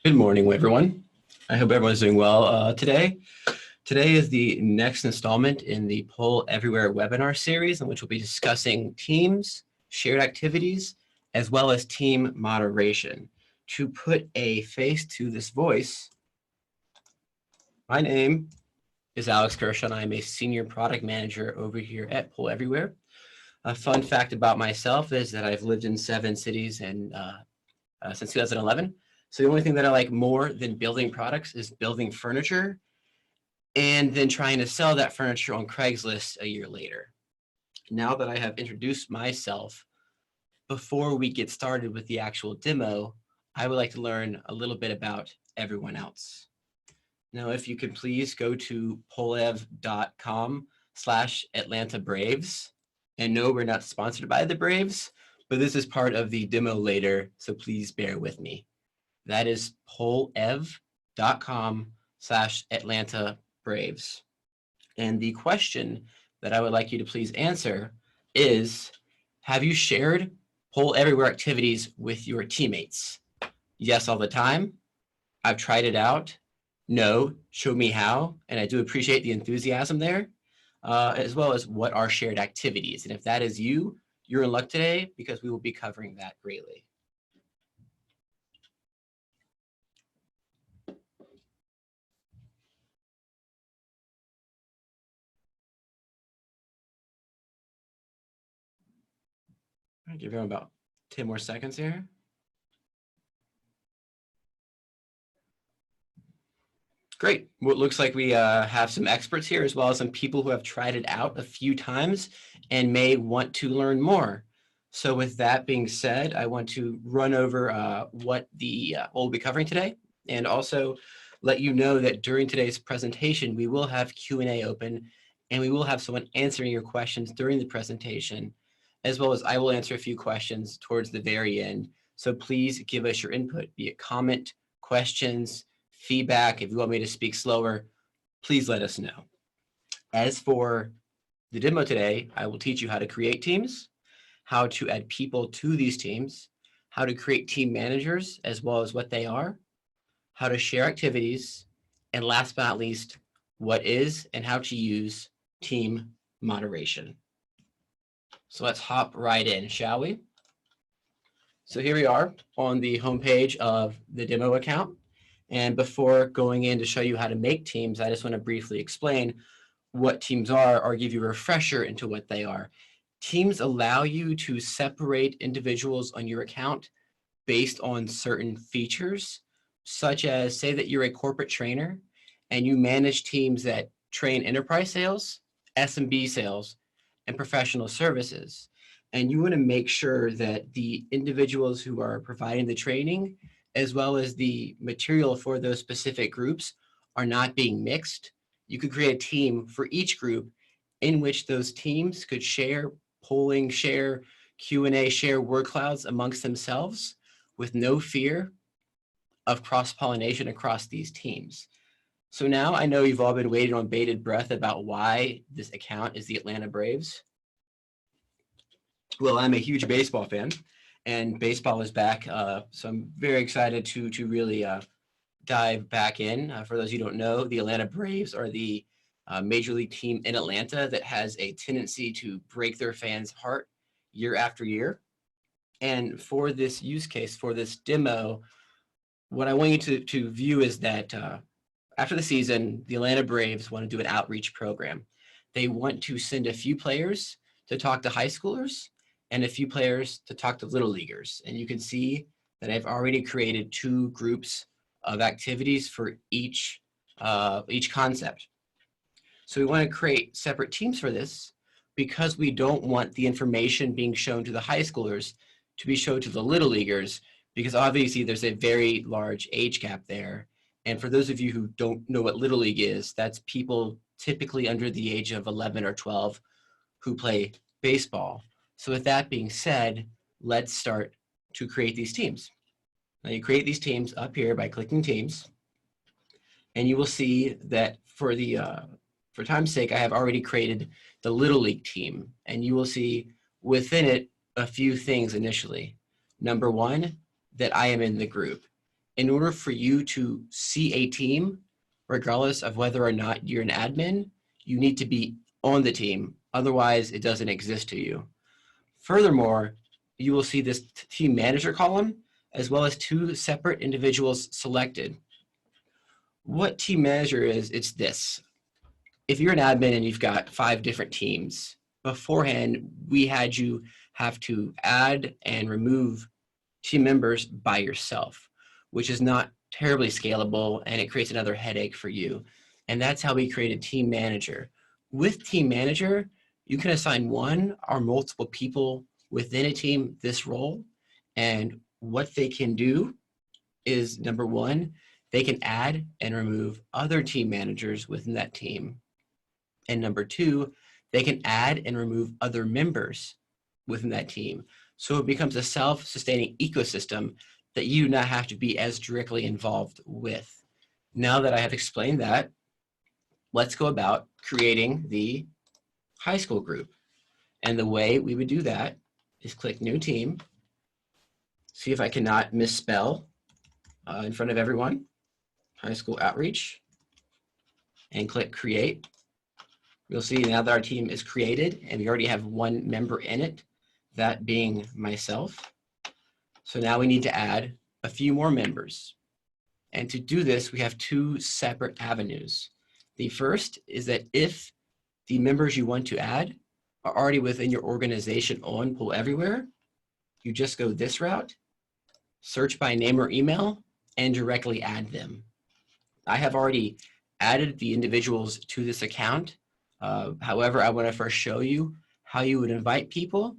Good morning, everyone. I hope everyone's doing well today. Today is the next installment in the Poll Everywhere webinar series in which we'll be discussing teams, shared activities, as well as team moderation. To put a face to this voice, my name is Alex Kershaw, and I'm a senior product manager over here at Poll Everywhere. A fun fact about myself is that I've lived in 7 cities and since 2011. So the only thing that I like more than building products is building furniture and then trying to sell that furniture on Craigslist a year later. Now that I have introduced myself, before we get started with the actual demo, I would like to learn a little bit about everyone else. Now, if you could please go to polev.com/Atlanta Braves. And no, we're not sponsored by the Braves, but this is part of the demo later, so please bear with me. That is polev.com/Atlanta Braves. And the question that I would like you to please answer is, have you shared Poll Everywhere activities with your teammates? Yes, all the time. I've tried it out. No, show me how. And I do appreciate the enthusiasm there, as well as what are shared activities. And if that is you, you're in luck today because we will be covering that greatly. I'll give everyone about 10 more seconds here. Great. Well, it looks like we have some experts here as well as some people who have tried it out a few times and may want to learn more. So with that being said, I want to run over what we'll be covering today, and also let you know that during today's presentation, we will have Q&A open, and we will have someone answering your questions during the presentation, as well as I will answer a few questions towards the very end. So please give us your input, be it comment, questions, feedback. If you want me to speak slower, please let us know. As for the demo today, I will teach you how to create teams, how to add people to these teams, how to create team managers, as well as what they are, how to share activities, and last but not least, what is and how to use team moderation. So let's hop right in, shall we? So here we are on the homepage of the demo account. And before going in to show you how to make teams, I just want to briefly explain what teams are or give you a refresher into what they are. Teams allow you to separate individuals on your account based on certain features, such as say that you're a corporate trainer and you manage teams that train enterprise sales, SMB sales, and professional services. And you want to make sure that the individuals who are providing the training, as well as the material for those specific groups, are not being mixed. You could create a team for each group in which those teams could share polling, share Q&A, share word clouds amongst themselves with no fear of cross-pollination across these teams. So now I know you've all been waiting on bated breath about why this account is the Atlanta Braves. Well, I'm a huge baseball fan, and baseball is back, so I'm very excited to really dive back in. For those you don't know, the Atlanta Braves are the major league team in Atlanta that has a tendency to break their fans' heart year after year. And for this use case, for this demo, what I want you to view is that after the season, the Atlanta Braves want to do an outreach program. They want to send a few players to talk to high schoolers and a few players to talk to little leaguers. And you can see that I've already created 2 groups of activities for each concept. So we want to create separate teams for this because we don't want the information being shown to the high schoolers to be shown to the little leaguers, because obviously there's a very large age gap there. And for those of you who don't know what Little League is, that's people typically under the age of 11 or 12 who play baseball. So with that being said, let's start to create these teams. Now you create these teams up here by clicking teams, and you will see that for time's sake, I have already created the Little League team, and you will see within it a few things initially. Number one, that I am in the group. in order for you to see a team, regardless of whether or not you're an admin, you need to be on the team. Otherwise, it doesn't exist to you. Furthermore, you will see this team manager column, as well as two separate individuals selected. What team manager is, it's this. If you're an admin and you've got 5 different teams, beforehand, we had you have to add and remove team members by yourself, which is not terribly scalable, and it creates another headache for you. And that's how we created Team Manager. With Team Manager, you can assign one or multiple people within a team this role, and what they can do is, number one, they can add and remove other team managers within that team. And number two, they can add and remove other members within that team. So it becomes a self-sustaining ecosystem that you do not have to be as directly involved with. Now that I have explained that, let's go about creating the high school group. And the way we would do that is click New Team, see if I cannot misspell in front of everyone, High School Outreach, and click Create. You'll see now that our team is created and we already have one member in it, that being myself. So now we need to add a few more members. And to do this, we have 2 separate avenues. The first is that if the members you want to add are already within your organization on Pool Everywhere, you just go this route, search by name or email, and directly add them. I have already added the individuals to this account. However, I want to first show you how you would invite people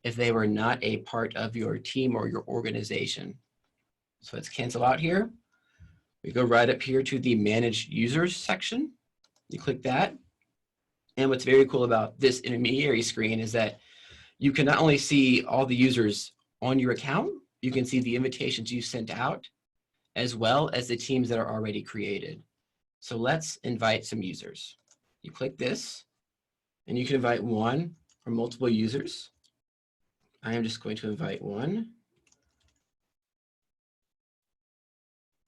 if they were not a part of your team or your organization. So let's cancel out here. We go right up here to the Manage Users section. You click that. And what's very cool about this intermediary screen is that you can not only see all the users on your account, you can see the invitations you sent out, as well as the teams that are already created. So let's invite some users. You click this, and you can invite one or multiple users. I am just going to invite one.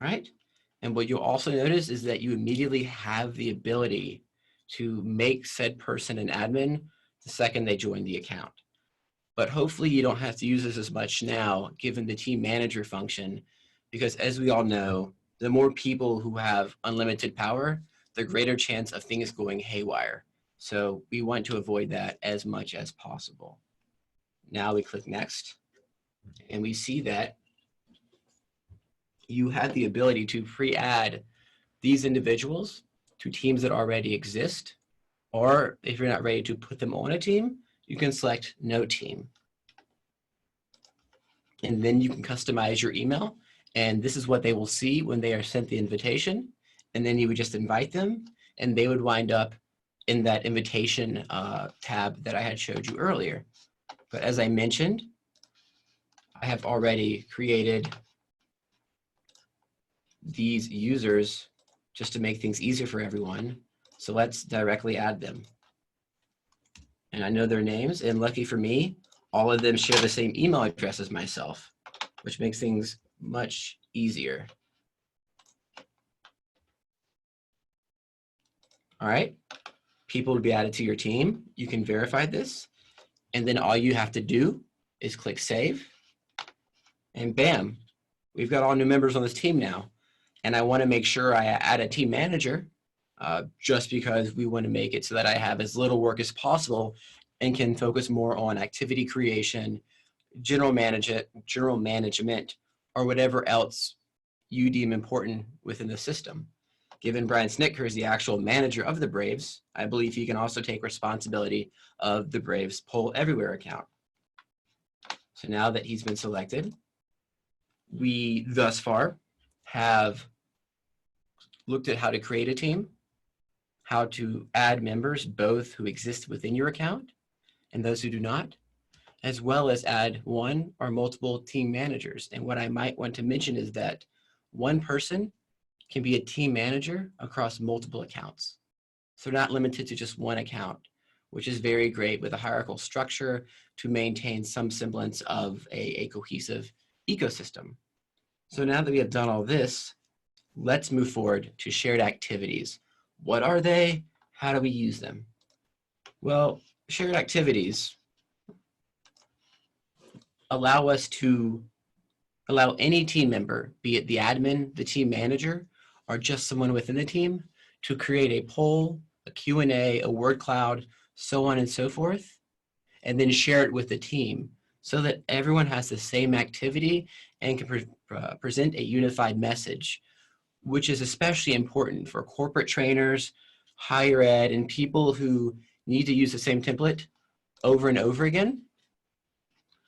Right? And what you'll also notice is that you immediately have the ability to make said person an admin the second they join the account. But hopefully you don't have to use this as much now, given the team manager function, because as we all know, the more people who have unlimited power, the greater chance of things going haywire. So we want to avoid that as much as possible. Now we click next, and we see that you have the ability to pre-add these individuals to teams that already exist, or if you're not ready to put them on a team, you can select No Team. And then you can customize your email, and this is what they will see when they are sent the invitation, and then you would just invite them, and they would wind up in that invitation tab that I had showed you earlier. But as I mentioned, I have already created these users just to make things easier for everyone. So let's directly add them. And I know their names, and lucky for me, all of them share the same email address as myself, which makes things much easier. All right, people will be added to your team. You can verify this, and then all you have to do is click Save, and bam, we've got all new members on this team now. And I want to make sure I add a team manager just because we want to make it so that I have as little work as possible and can focus more on activity creation, general management, or whatever else you deem important within the system. Given Brian Snitker is the actual manager of the Braves, I believe he can also take responsibility of the Braves Poll Everywhere account. So now that he's been selected, we thus far have looked at how to create a team, how to add members, both who exist within your account and those who do not, as well as add one or multiple team managers. And what I might want to mention is that one person can be a team manager across multiple accounts. So not limited to just one account, which is very great with a hierarchical structure to maintain some semblance of a cohesive ecosystem. So now that we have done all this, let's move forward to shared activities. What are they? How do we use them? Well, shared activities allow us to allow any team member, be it the admin, the team manager, or just someone within the team, to create a poll, a Q&A, a word cloud, so on and so forth, and then share it with the team so that everyone has the same activity and can present a unified message, which is especially important for corporate trainers, higher ed, and people who need to use the same template over and over again.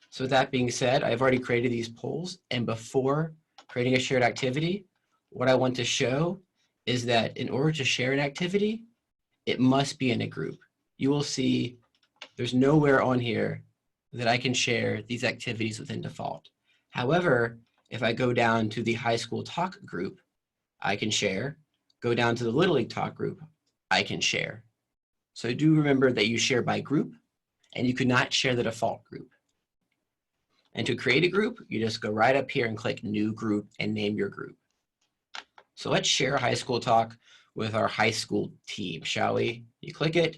So with that being said, I've already created these polls, and before creating a shared activity, what I want to show is that in order to share an activity, it must be in a group. You will see there's nowhere on here that I can share these activities within default. However, if I go down to the high school talk group, I can share. Go down to the Little League talk group, I can share. So do remember that you share by group, and you could not share the default group. And to create a group, you just go right up here and click New Group and name your group. So let's share high school talk with our high school team, shall we? You click it,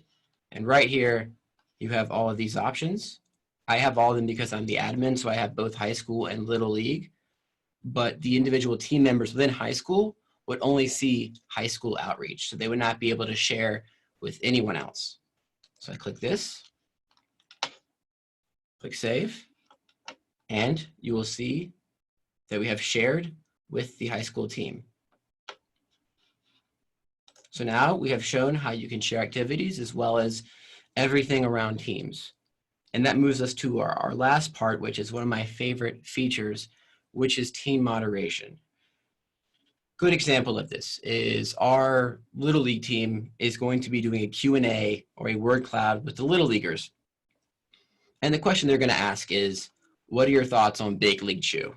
and right here, you have all of these options. I have all of them because I'm the admin, so I have both high school and Little League. But the individual team members within high school would only see high school outreach, so they would not be able to share with anyone else. So I click this, click Save, and you will see that we have shared with the high school team. So now we have shown how you can share activities as well as everything around teams. And that moves us to our last part, which is one of my favorite features, which is team moderation. Good example of this is our Little League team is going to be doing a Q&A or a word cloud with the Little Leaguers. And the question they're going to ask is, what are your thoughts on Big League Chew?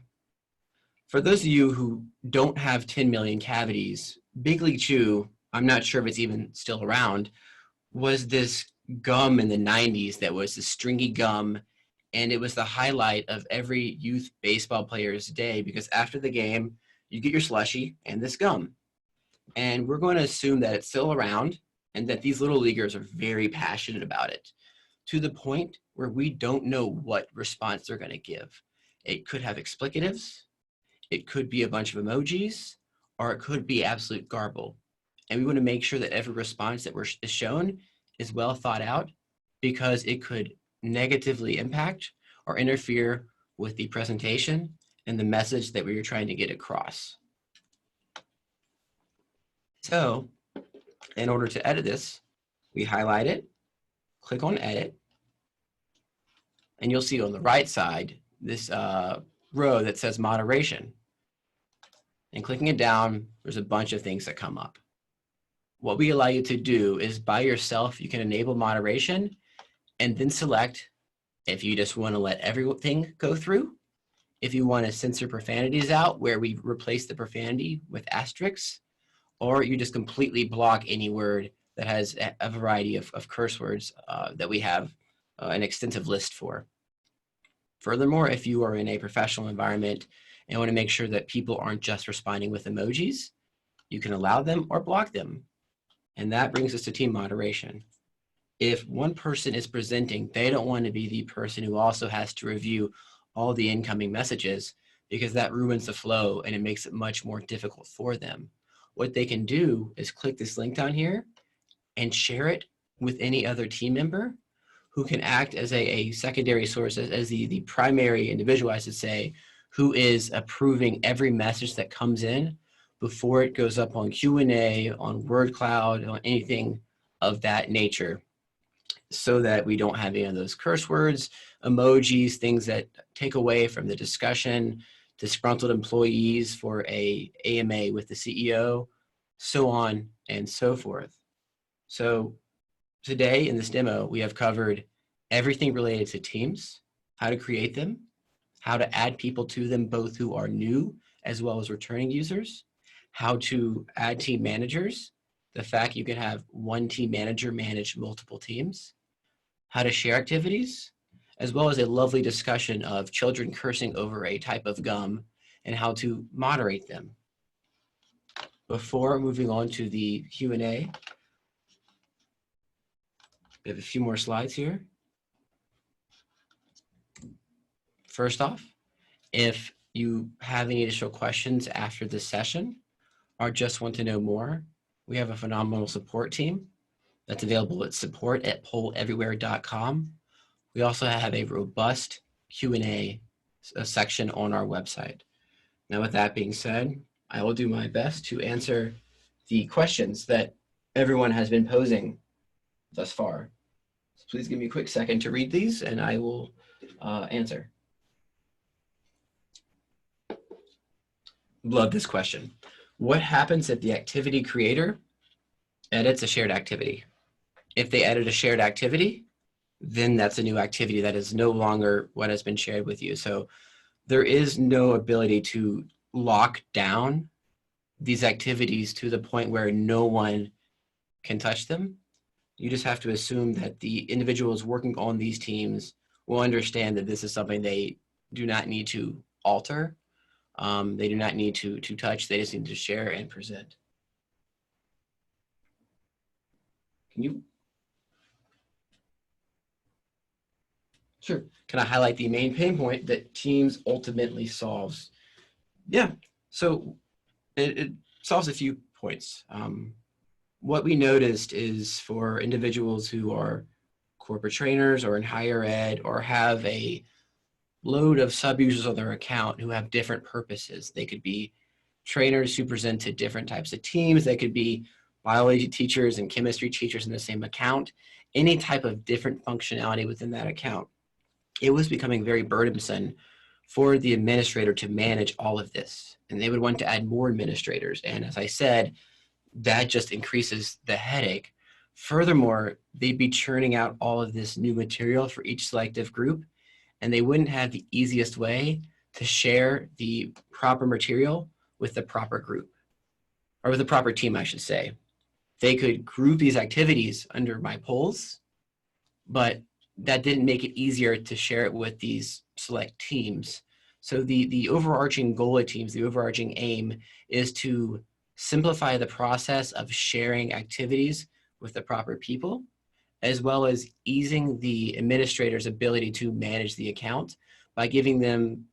For those of you who don't have 10 million cavities, Big League Chew, I'm not sure if it's even still around, was this gum in the 90s that was the stringy gum, and it was the highlight of every youth baseball player's day because after the game, you get your slushie and this gum. And we're going to assume that it's still around and that these little leaguers are very passionate about it to the point where we don't know what response they're going to give. It could have explicatives, it could be a bunch of emojis, or it could be absolute garble. And we want to make sure that every response that is shown is well thought out because it could negatively impact or interfere with the presentation and the message that we were trying to get across. So in order to edit this, we highlight it, click on edit, and you'll see on the right side this row that says moderation. And clicking it down, there's a bunch of things that come up. What we allow you to do is by yourself, you can enable moderation and then select if you just want to let everything go through, if you want to censor profanities out where we replace the profanity with asterisks, or you just completely block any word that has a variety of curse words that we have an extensive list for. Furthermore, if you are in a professional environment and want to make sure that people aren't just responding with emojis, you can allow them or block them. And that brings us to team moderation. If one person is presenting, they don't want to be the person who also has to review all the incoming messages because that ruins the flow and it makes it much more difficult for them. What they can do is click this link down here and share it with any other team member who can act as a secondary source, as the primary individual, I should say, who is approving every message that comes in before it goes up on Q&A, on word cloud, on anything of that nature, so that we don't have any of those curse words, emojis, things that take away from the discussion, disgruntled employees for a AMA with the CEO, so on and so forth. So today in this demo, we have covered everything related to teams, how to create them, how to add people to them, both who are new as well as returning users, how to add team managers, the fact you can have one team manager manage multiple teams, how to share activities, as well as a lovely discussion of children cursing over a type of gum and how to moderate them. Before moving on to the Q&A, we have a few more slides here. First off, if you have any additional questions after this session or just want to know more, we have a phenomenal support team that's available at support@polleverywhere.com. We also have a robust Q&A section on our website. Now, with that being said, I will do my best to answer the questions that everyone has been posing thus far. So please give me a quick second to read these and I will answer. Love this question. What happens if the activity creator edits a shared activity? If they edit a shared activity, then that's a new activity that is no longer what has been shared with you. So there is no ability to lock down these activities to the point where no one can touch them. You just have to assume that the individuals working on these teams will understand that this is something they do not need to alter. They do not need to touch. They just need to share and present. Can you? Sure. Can I highlight the main pain point that Teams ultimately solves? Yeah. So it solves a few points. What we noticed is for individuals who are corporate trainers or in higher ed or have a load of sub-users on their account who have different purposes. They could be trainers who present to different types of teams. They could be biology teachers and chemistry teachers in the same account, any type of different functionality within that account. It was becoming very burdensome for the administrator to manage all of this. And they would want to add more administrators. And as I said, that just increases the headache. Furthermore, they'd be churning out all of this new material for each selective group, and they wouldn't have the easiest way to share the proper material with the proper group, or with the proper team, I should say. They could group these activities under my polls, but that didn't make it easier to share it with these select teams. So the overarching goal of Teams, the overarching aim is to simplify the process of sharing activities with the proper people, as well as easing the administrator's ability to manage the account by giving them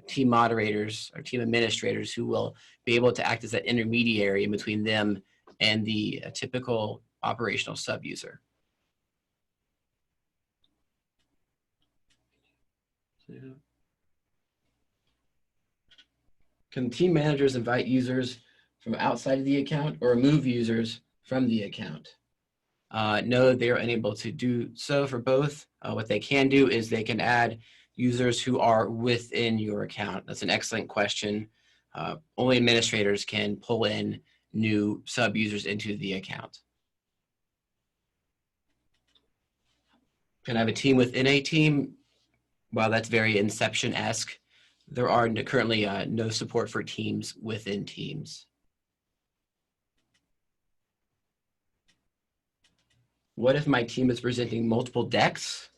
team moderators or team administrators who will be able to act as that intermediary in between them and the typical operational sub-user. Can team managers invite users from outside of the account or remove users from the account? No, they are unable to do so for both. What they can do is they can add users who are within your account. That's an excellent question. Only administrators can pull in new sub-users into the account. Can I have a team within a team? Well, that's very Inception-esque. There are currently no support for teams within Teams. What if my team is presenting multiple decks,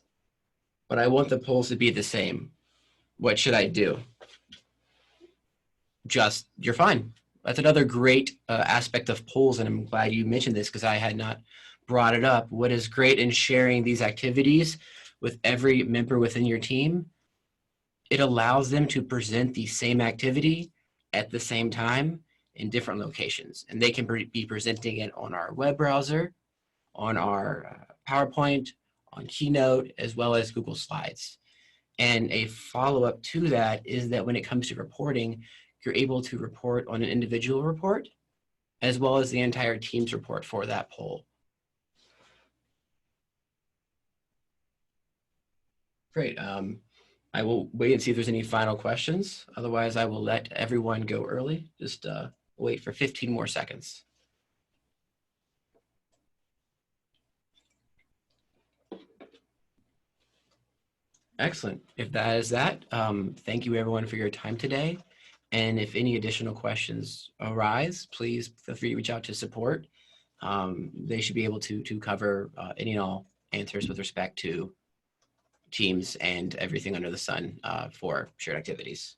but I want the polls to be the same? What should I do? Just, you're fine. That's another great aspect of polls, and I'm glad you mentioned this because I had not brought it up. What is great in sharing these activities with every member within your team, it allows them to present the same activity at the same time in different locations. And they can be presenting it on our web browser, on our PowerPoint, on Keynote, as well as Google Slides. And a follow-up to that is that when it comes to reporting, you're able to report on an individual report, as well as the entire team's report for that poll. Great. I will wait and see if there's any final questions. Otherwise, I will let everyone go early. Just wait for 15 more seconds. Excellent. If that is that, thank you everyone for your time today. And if any additional questions arise, please feel free to reach out to support. They should be able to cover any and all answers with respect to Teams and everything under the sun for shared activities.